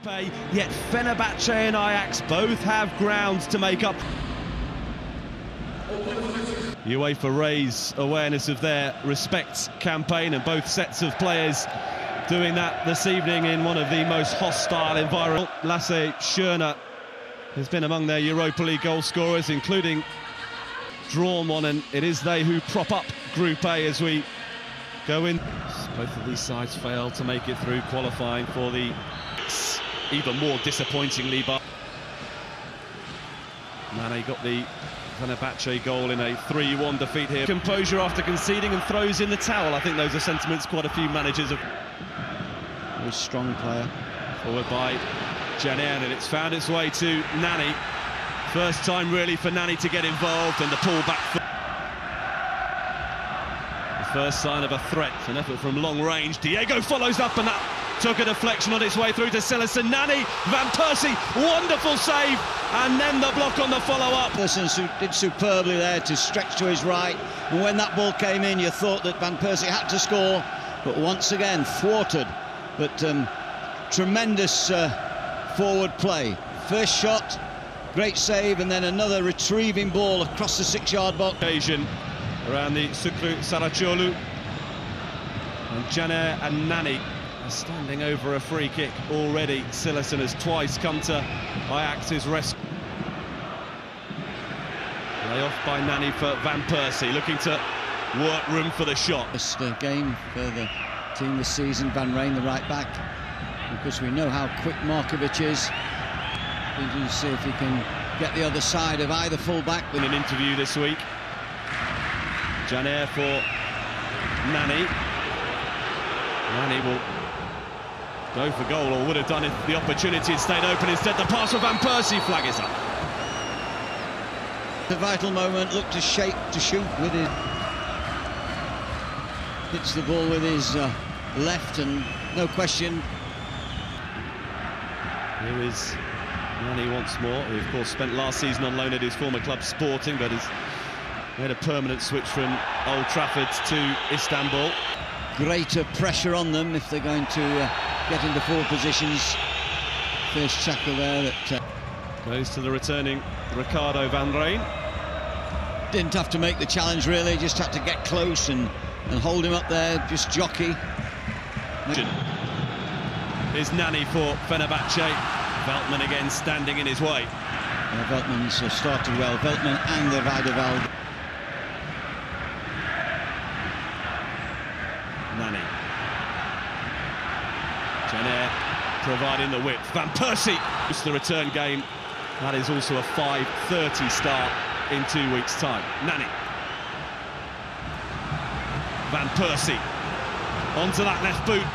Yet Fenerbahce and Ajax both have grounds to make up. UEFA raise awareness of their respect campaign, and both sets of players doing that this evening in one of the most hostile environments. Lasse Schöne has been among their Europa League goal scorers, including drawn one, and it is they who prop up Group A as we go in. Both of these sides failed to make it through qualifying for the even more disappointingly, but Nani got the Fenerbahce goal in a 3-1 defeat here. Composure after conceding and throws in the towel. I think those are sentiments quite a few managers have. Very strong player. Forward by Caner, and it's found its way to Nani. First time really for Nani to get involved, and the pull back. The first sign of a threat, an effort from long range. Diego follows up, and that took a deflection on its way through to Sillerson. Nani, Van Persie, wonderful save, and then the block on the follow-up. Sillerson did superbly there to stretch to his right, and when that ball came in, you thought that Van Persie had to score, but once again thwarted. But tremendous forward play. First shot, great save, and then another retrieving ball across the 6-yard box. Occasion around the Sukru Saracoğlu, and Caner and Nani are standing over a free kick already. Sillerson has twice come to Ajax's rescue. Lay off by Nani for Van Persie, looking to work room for the shot. First game for the team this season, Van Rijn, the right back, because we know how quick Markovic is. We do see if he can get the other side of either full-back. In an interview this week, Caner for Nani. Nani will go for goal, or would have done if the opportunity had stayed open. Instead, the pass for Van Persie, flag is up. The vital moment, looked to shape to shoot with it. Hits the ball with his left, and no question. Here is Nani once more, who of course spent last season on loan at his former club Sporting, but has made a permanent switch from Old Trafford to Istanbul. Greater pressure on them if they're going to get into forward positions. First tackle there that goes to the returning Ricardo Van Rijn. Didn't have to make the challenge really, just had to get close and hold him up there, just jockey. Here's Nani for Fenerbahce. Veltman again standing in his way. Veltman's started well, Veltman and the Weidevalde. Nani. Caner providing the width. Van Persie. It's the return game. That is also a 5:30 start in 2 weeks' time. Nani. Van Persie. Onto that left boot.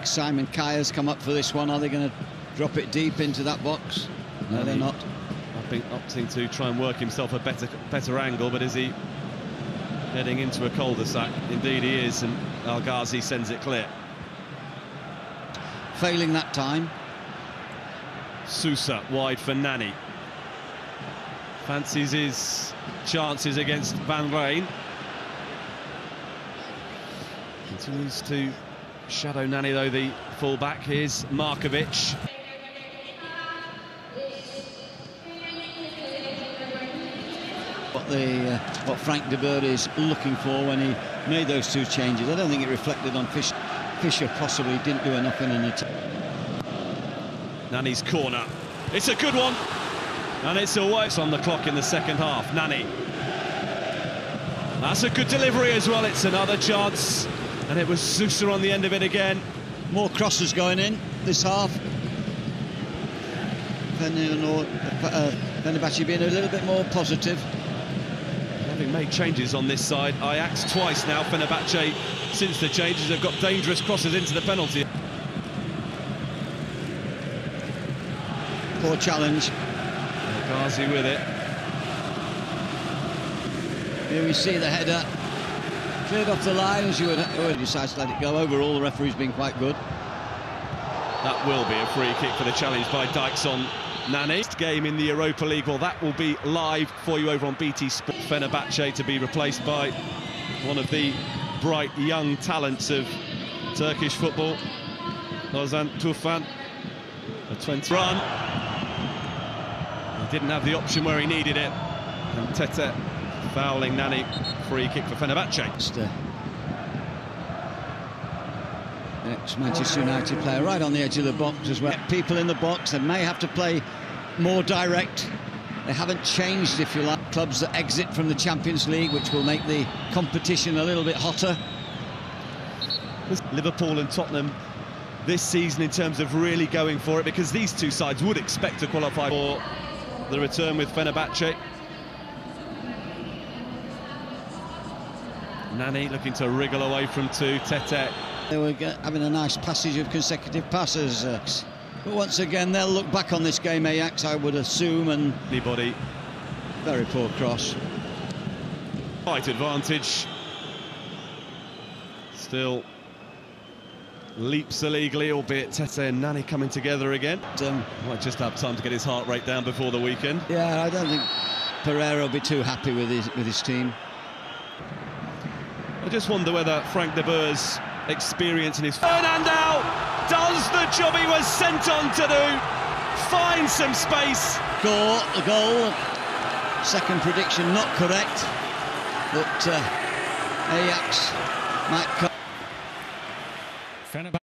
Simon Kjaer's come up for this one. Are they going to drop it deep into that box? No, they're not. I think opting to try and work himself a better angle, but is he heading into a cul-de-sac? Indeed he is, and El Ghazi sends it clear. Failing that time. Sousa wide for Nani. Fancies his chances against Van Rijn. Continues to shadow Nani, though, the full-back. Here's Markovic. What Frank de Boer is looking for when he made those two changes. I don't think it reflected on Fischer. Fischer possibly didn't do enough in an attack. Nani's corner. It's a good one. And it's away. It's on the clock in the second half. Nani. That's a good delivery as well. It's another chance. And it was Sousa on the end of it again. More crosses going in this half. Fenerbahce being a little bit more positive. Having made changes on this side, Ajax twice now. Fenerbahce, since the changes, have got dangerous crosses into the penalty. Poor challenge. Ghazi with it. Here we see the header. Cleared off the line as you would decide to let it go. Overall, the referee's been quite good. That will be a free kick for the challenge by Dykes on Nani. Next game in the Europa League, well, that will be live for you over on BT Sport. Fenerbahce to be replaced by one of the bright young talents of Turkish football, Ozan Tufan, a 20 run. He didn't have the option where he needed it. And Tete fouling Nani. Free kick for Fenerbahce. Ex-Manchester United player right on the edge of the box as well. People in the box, they may have to play more direct. They haven't changed, if you like, clubs that exit from the Champions League, which will make the competition a little bit hotter. Liverpool and Tottenham this season in terms of really going for it, because these two sides would expect to qualify for the return with Fenerbahce. Nani looking to wriggle away from two. Tete. They were having a nice passage of consecutive passes. But once again, they'll look back on this game, Ajax, I would assume, and... Anybody. Very poor cross. Right advantage. Still leaps illegally, albeit Tete and Nani coming together again. Might just have time to get his heart rate down before the weekend. Yeah, I don't think Pereira will be too happy with his team. I just wonder whether Frank de Boer's experience in his... Fernando does the job he was sent on to do. Finds some space. The goal. Second prediction not correct. But Ajax might come.